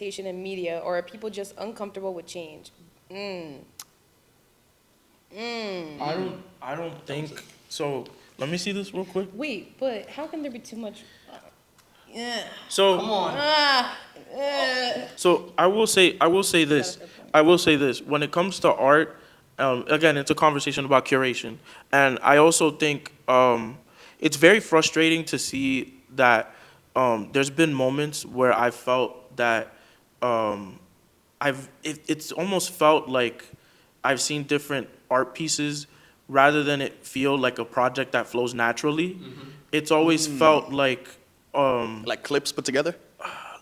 in media, or are people just uncomfortable with change? I don't think so. Let me see this real quick. Wait, but how can there be too much? Yeah. So Come on. Ah. So I will say this. I will say this. When it comes to art, again, it's a conversation about curation, and I also think it's very frustrating to see that there's been moments where I felt that it's almost felt like I've seen different art pieces rather than it feel like a project that flows naturally. It's always felt Like clips put together?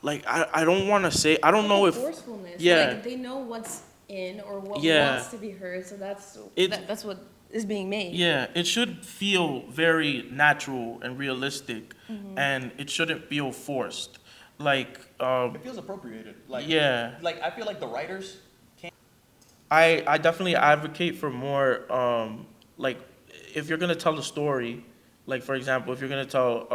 like I don't want to say I don't know if Forcefulness. yeah. Like they know what's in or what Yeah. wants to be heard, so It- that's what is being made. Yeah, it should feel very natural and realistic, and it shouldn't feel forced. Like, It feels appropriated. Like yeah, like I feel like the writers I definitely advocate for more, like, if you're gonna tell a story, like, for example, if you're gonna tell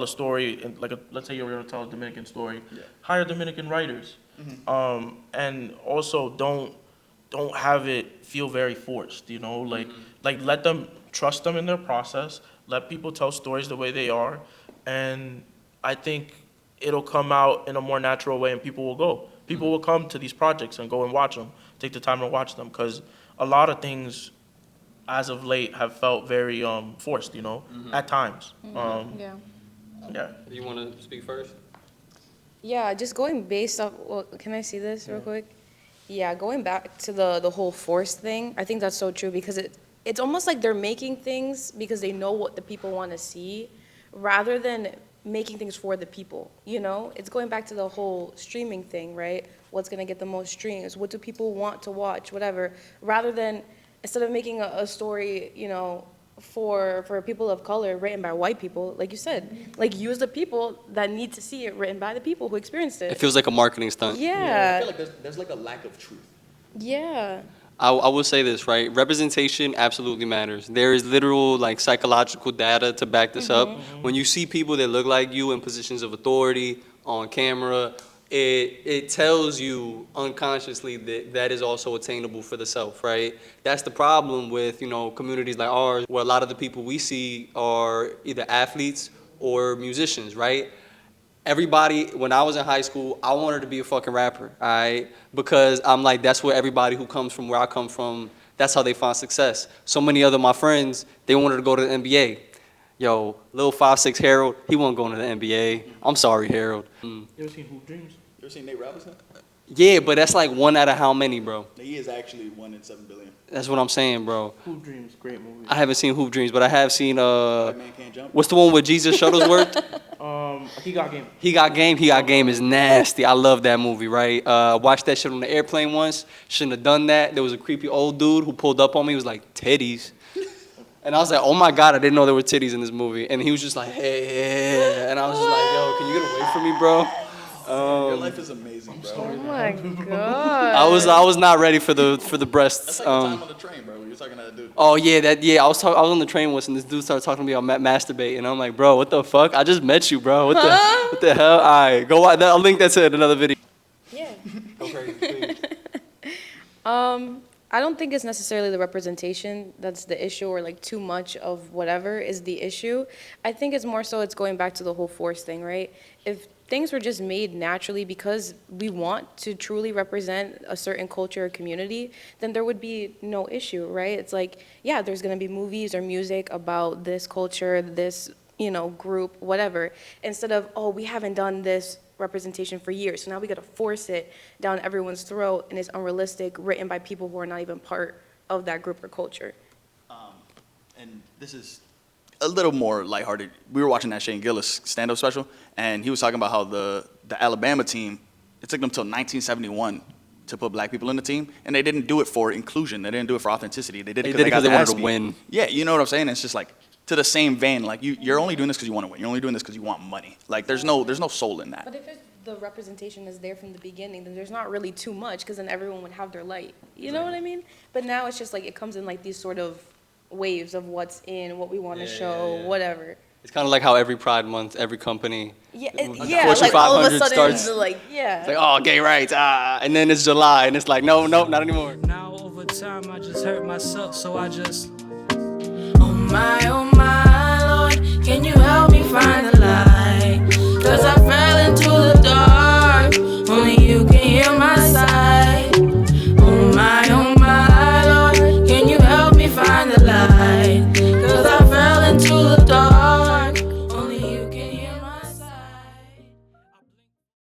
a story, in, like, let's say you're gonna tell a Dominican story, Yeah. hire Dominican writers, and also don't have it feel very forced, you know, like let them trust them in their process, let people tell stories the way they are, and I think it'll come out in a more natural way, and people will go. People will come to these projects and go and watch them, take the time to watch them, because a lot of things as of late have felt very forced, you know, at times. Yeah. Yeah. You want to speak first? Yeah, just going based off, well, can I see this real quick? Yeah, going back to the whole force thing, I think that's so true because it's almost like they're making things because they know what the people want to see rather than making things for the people, you know? It's going back to the whole streaming thing, right? What's going to get the most streams? What do people want to watch? Whatever. Rather than, instead of making a story, you know, for people of color written by white people, like you said, like use the people that need to see it written by the people who experienced It it. feels like a marketing stunt. I Yeah, feel like there's like a lack of truth. yeah. I will say this, right? Representation absolutely matters. There is literal, like, psychological data to back this up. When you see people that look like you in positions of authority on camera, it tells you unconsciously that that is also attainable for the self, right? That's the problem with, communities like ours, where a lot of the people we see are either athletes or musicians, right? Everybody, when I was in high school, I wanted to be a fucking rapper, all right? Because I'm like, that's where everybody who comes from where I come from, that's how they find success. So many other my friends, they wanted to go to the NBA. Yo, little 5'6" Harold, he wasn't going to the NBA. I'm sorry, Harold. You ever seen Hoop Dreams? You ever seen Nate Robinson? Yeah, but that's like one out of how many, bro? He is actually 1 in 7 billion. That's what I'm saying, bro. Hoop Dreams, great movie. I haven't seen Hoop Dreams, but I have seen, White man can't jump. what's the one with Jesus Shuttlesworth? He got game. He Got Game. He Got Game is nasty. I love that movie, right? Watched that shit on the airplane once. Shouldn't have done that. There was a creepy old dude who pulled up on me. He was like, titties. And I was like, oh my God, I didn't know there were titties in this movie. And he was just like, hey. And I was just like, yo, can you get away from me, bro? Your life is amazing, bro. Oh my god. I was not ready for the breasts. That's like the time on the train, bro. You're talking to that dude. Oh yeah, I was on the train once, and this dude started talking to me about masturbate, and I'm like, bro, what the fuck? I just met you, bro. What the hell? All right, go watch that. I'll link that to another video. Yeah. Go crazy, please. I don't think it's necessarily the representation that's the issue or like too much of whatever is the issue. I think it's more so it's going back to the whole force thing, right? If things were just made naturally because we want to truly represent a certain culture or community, then there would be no issue, right? It's like, yeah, there's going to be movies or music about this culture, this, group, whatever, instead of, oh, we haven't done this representation for years, so now we got to force it down everyone's throat, and it's unrealistic, written by people who are not even part of that group or culture. And this is a little more lighthearted. We were watching that Shane Gillis stand-up special, and he was talking about how the Alabama team, it took them till 1971 to put black people in the team, and they didn't do it for inclusion. They didn't do it for authenticity. They did it because they got wanted the to ass win. beat. Yeah, you know what I'm saying? It's just like to the same vein. Like you're only doing this because you want to win. You're only doing this because you want money. Like there's no soul in that. But if the representation is there from the beginning, then there's not really too much, because then everyone would have their light. You know what I mean? But now it's just like it comes in like these sort of waves of what's in, what we want to show, whatever. It's kind of like how every Pride Month, every company Yeah, Fortune like all of a 500 sudden, starts- yeah. It's like, oh, gay rights, and then it's July, and it's like, no, not anymore. Now over time I just hurt myself, so I just, oh my,